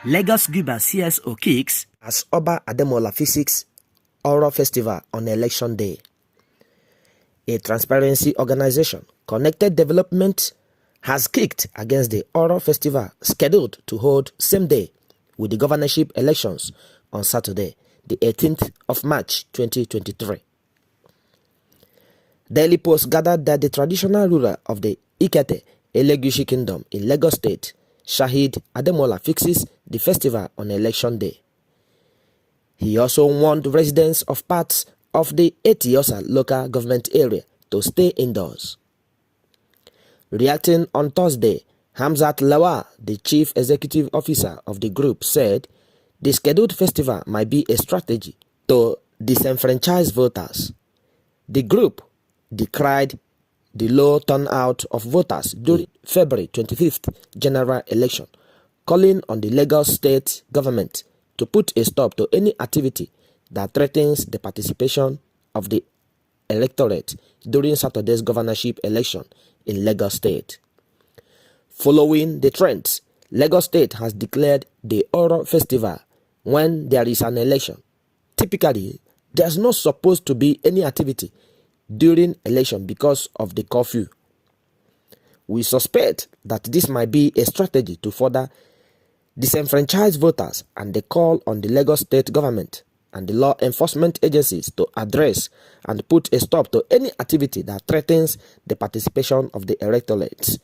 Lagos Guba CSO kicks as Oba Ademola Physics Oral Festival on Election Day. A transparency organization, Connected Development, has kicked against the Oral Festival scheduled to hold same day with the governorship elections on Saturday, the 18th of March 2023. Daily Post gathered that the traditional ruler of the Ikete Elegushi Kingdom in Lagos State, Shahid Ademola, fixes the festival on election day. He also warned residents of parts of the Etiosa local government area to stay indoors. Reacting on Thursday, Hamzat Lawal, the chief executive officer of the group, said the scheduled festival might be a strategy to disenfranchise voters. The group decried the low turnout of voters during February 25th general election, calling on the Lagos state government to put a stop to any activity that threatens the participation of the electorate during Saturday's governorship election in Lagos State. Following the trends, Lagos State has declared the Oral Festival when there is an election. Typically, there's not supposed to be any activity during election because of the curfew. We suspect that this might be a strategy to further disenfranchise voters, and they call on the Lagos state government and the law enforcement agencies to address and put a stop to any activity that threatens the participation of the electorate.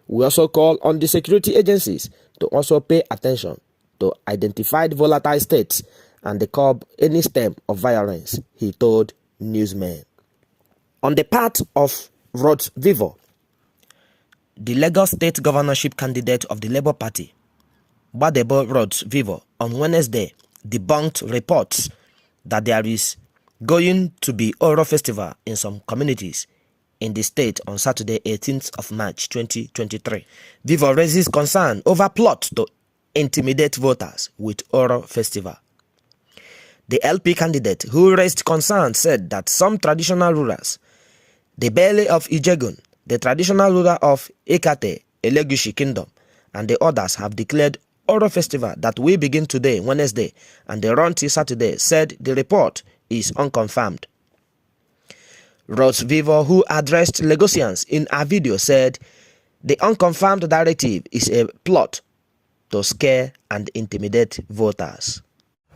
We also call on the security agencies to also pay attention to identified volatile states and curb any stem of violence, he told newsmen. On the part of Vivour, the Lagos state governorship candidate of the Labour Party, Gbadebo Vivour, on Wednesday debunked reports that there is going to be oral festival in some communities in the state on Saturday, 18th of March 2023. Vivour raises concern over plot to intimidate voters with oral festival. The LP candidate who raised concern said that some traditional rulers, the Bele of Ijegun, the traditional ruler of Ikate Elegushi Kingdom, and the others have declared oral festival that will begin today, Wednesday, and they run till Saturday, said the report is unconfirmed. Vivour, who addressed Lagosians in a video, said the unconfirmed narrative is a plot to scare and intimidate voters.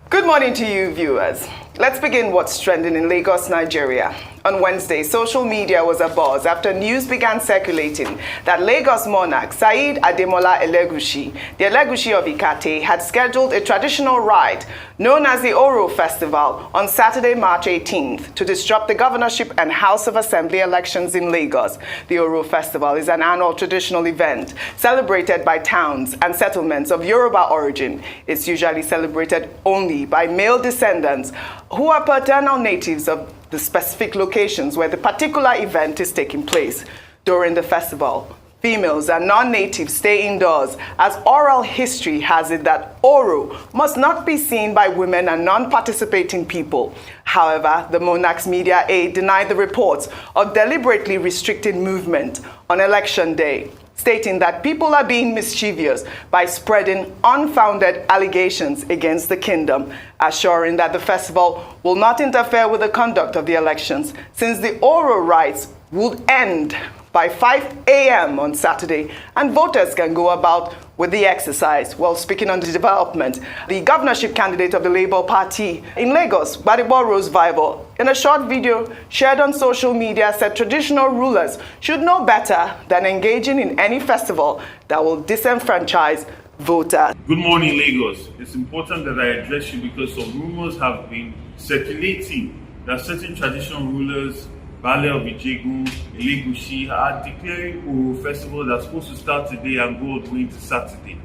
Good morning to you, viewers. Let's begin what's trending in Lagos, Nigeria. On Wednesday, social media was abuzz after news began circulating that Lagos monarch Saheed Ademola Elegushi, the Elegushi of Ikate, had scheduled a traditional rite known as the Oro Festival on Saturday, March 18th to disrupt the governorship and House of Assembly elections in Lagos. The Oro Festival is an annual traditional event celebrated by towns and settlements of Yoruba origin. It's usually celebrated only by male descendants who are paternal natives of the specific locations where the particular event is taking place. During the festival, females and non-natives stay indoors, as oral history has it that Oro must not be seen by women and non-participating people. However, the monarch's media aide denied the reports of deliberately restricted movement on election day, stating that people are being mischievous by spreading unfounded allegations against the kingdom, assuring that the festival will not interfere with the conduct of the elections, since the oral rites would end by 5 a.m. on Saturday, and voters can go about with the exercise. While speaking on the development, the governorship candidate of the Labour Party in Lagos, Gbadebo Vivour, in a short video shared on social media, said traditional rulers should know better than engaging in any festival that will disenfranchise voters. Good morning, Lagos. It's important that I address you because some rumors have been circulating that certain traditional rulers, Bale of Ijegun, Elegushi, are declaring Oro Festival that's supposed to start today and go all the way into Saturday.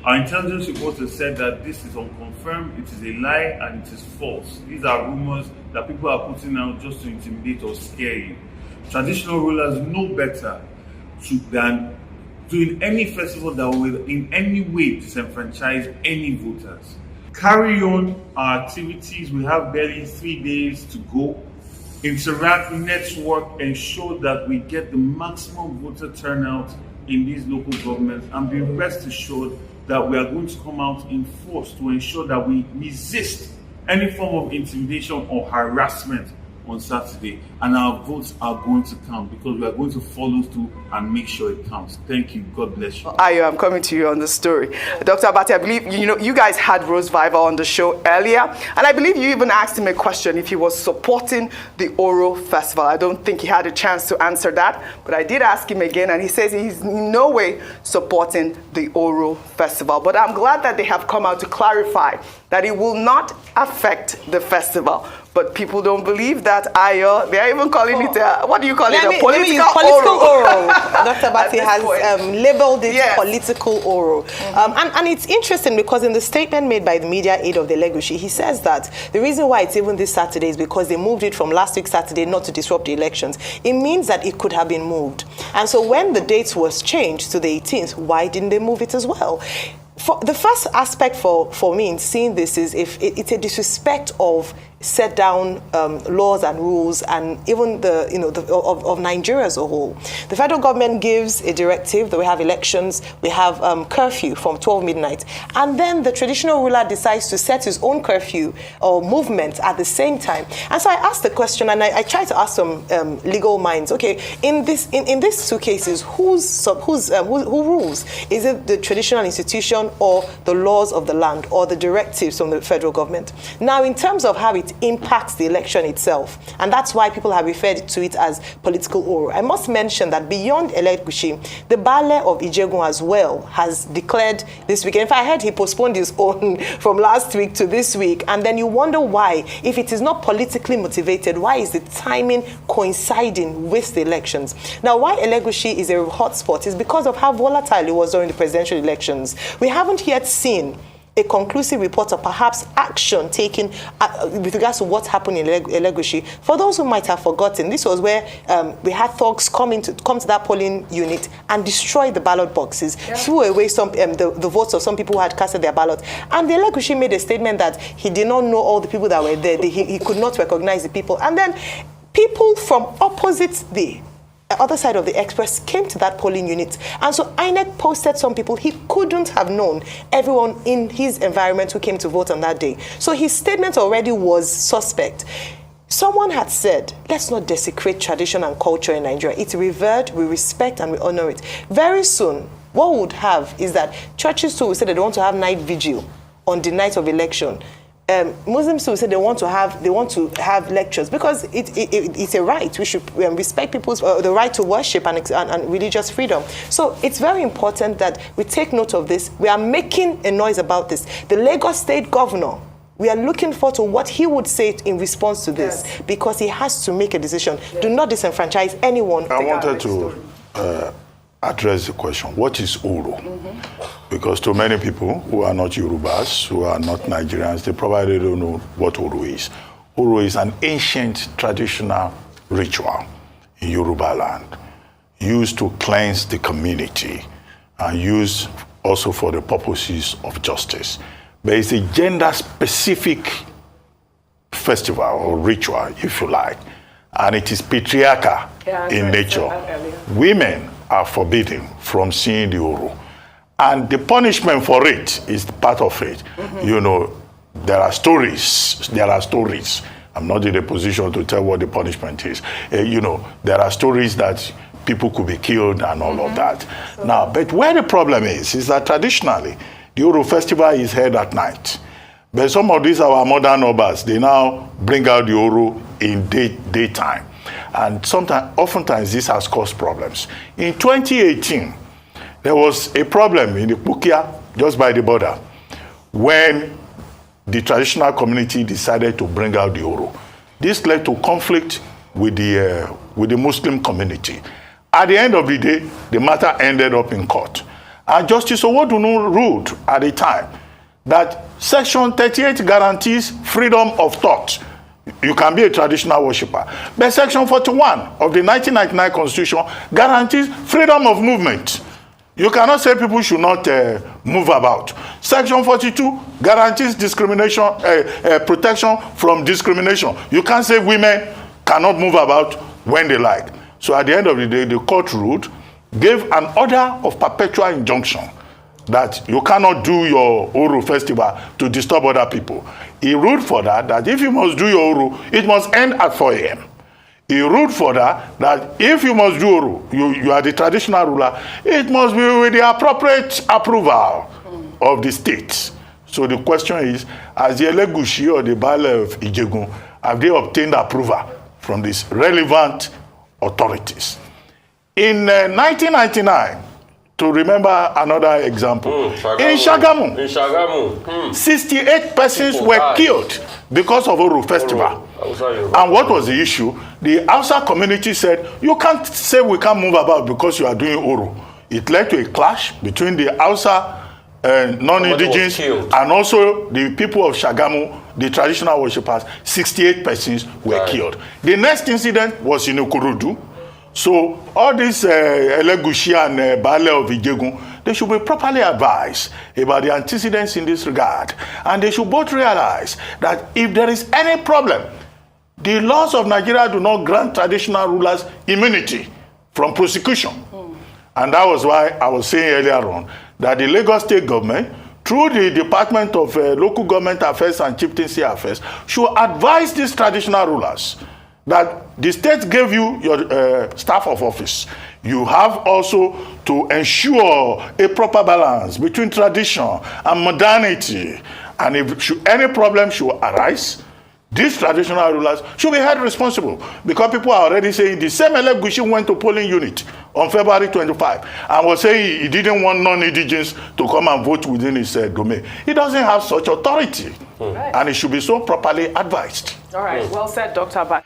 Our intelligence reports have said that this is unconfirmed, it is a lie, and it is false. These are rumors that people are putting out just to intimidate or scare you. Traditional rulers know better than doing any festival that will in any way disenfranchise any voters. Carry on our activities. We have barely 3 days to go. Interact, network, ensure that we get the maximum voter turnout in these local governments, and be rest assured that we are going to come out in force to ensure that we resist any form of intimidation or harassment on Saturday, and our votes are going to count because we are going to follow through and make sure it counts. Thank you. God bless you. Ayo, I'm coming to you on the story. Dr. Abati, I believe you guys had Rose Vivour on the show earlier, and I believe you even asked him a question if he was supporting the Oro Festival. I don't think he had a chance to answer that, but I did ask him again, and he says he's in no way supporting the Oro Festival. But I'm glad that they have come out to clarify that it will not affect the festival. But people don't believe that. They are even calling it what do you call it? A political oral. Dr. Bati has labeled it political oral. And it's interesting because in the statement made by the media aide of the Elegushi, he says that the reason why it's even this Saturday is because they moved it from last week Saturday not to disrupt the elections. It means that it could have been moved. And so when the date was changed to the 18th, why didn't they move it as well? The first aspect for me in seeing this is if it's a disrespect of set down laws and rules, and even of Nigeria as a whole. The federal government gives a directive that we have elections, we have curfew from 12 midnight, and then the traditional ruler decides to set his own curfew or movement at the same time. And so I asked the question, and I tried to ask some legal minds. Okay, in these two cases, who rules? Is it the traditional institution or the laws of the land or the directives from the federal government? Now, in terms of how it impacts the election itself, and that's why people have referred to it as political oral. I must mention that beyond Elegushi, the Baale of Ijegun as well has declared this week. In fact, I heard he postponed his own from last week to this week, and then you wonder why, if it is not politically motivated, why is the timing coinciding with the elections? Now, why Elegushi is a hotspot is because of how volatile it was during the presidential elections. We haven't yet seen a conclusive report or perhaps action taken with regards to what happened in Elegushi. For those who might have forgotten, this was where we had thugs come to that polling unit and destroy the ballot boxes, threw away some the votes of some people who had casted their ballot. And the Elegushi made a statement that he did not know all the people that were there. He could not recognize the people. And then people from opposite the other side of the express came to that polling unit, and so INEC posted some people he couldn't have known, everyone in his environment who came to vote on that day. So his statement already was suspect. Someone had said, let's not desecrate tradition and culture in Nigeria. It's revered, we respect, and we honor it. Very soon, what we would have is that churches too will say that they want to have night vigil on the night of election. Muslims who say they want to have lectures because it's a right. We should respect people's the right to worship and religious freedom. So it's very important that we take note of this. We are making a noise about this. The Lagos State Governor, we are looking forward to what he would say in response to this, because he has to make a decision. Do not disenfranchise anyone. I wanted to address the question, what is Oro? Because to many people who are not Yorubas, who are not Nigerians, they probably don't know what Oro is. Oro is an ancient traditional ritual in Yoruba land, used to cleanse the community and used also for the purposes of justice. But it's a gender-specific festival or ritual, if you like, and it is patriarchal in nature. Women are forbidden from seeing the Oro. And the punishment for it is part of it. You know, there are stories. I'm not in a position to tell what the punishment is. You know, there are stories that people could be killed and all of that. Now, but where the problem is that traditionally, the Oro festival is held at night. But some of these our modern neighbors, they now bring out the Oro in daytime. And oftentimes this has caused problems. In 2018, there was a problem in the Pukia, just by the border, when the traditional community decided to bring out the Oro. This led to conflict with the Muslim community. At the end of the day, the matter ended up in court. And Justice Owodunu ruled at the time that Section 38 guarantees freedom of thought. You can be a traditional worshipper. But Section 41 of the 1999 Constitution guarantees freedom of movement. You cannot say people should not move about. Section 42 guarantees protection from discrimination. You can't say women cannot move about when they like. So at the end of the day, the court ruled gave an order of perpetual injunction that you cannot do your Oro festival to disturb other people. He ruled for that if you must do your Oro, it must end at 4 a.m. He ruled for that if you must do Oro, you are the traditional ruler, it must be with the appropriate approval of the state. So the question is, as the Elegushi or the Baale of Ijegun, have they obtained approval from these relevant authorities? In 1999, to remember another example, in Shagamu, 68 persons were killed because of Oro festival. And what was the issue? The Hausa community said, you can't say we can't move about because you are doing Oro. It led to a clash between the Hausa non-indigenous and also the people of Shagamu, the traditional worshippers. 68 persons were killed. The next incident was in Ukurudu. So all these Elegushi and Baale of Ijegun, they should be properly advised about the antecedents in this regard. And they should both realize that if there is any problem, the laws of Nigeria do not grant traditional rulers immunity from prosecution. And that was why I was saying earlier on that the Lagos State government, through the Department of Local Government Affairs and Chieftaincy Affairs, should advise these traditional rulers that the state gave you your staff of office. You have also to ensure a proper balance between tradition and modernity. And if any problem should arise, these traditional rulers should be held responsible, because people are already saying the same Elegushi went to polling unit on February 25 and was saying he didn't want non-indigenous to come and vote within his domain. He doesn't have such authority, and it should be so properly advised. All right, well said, Dr. Abba.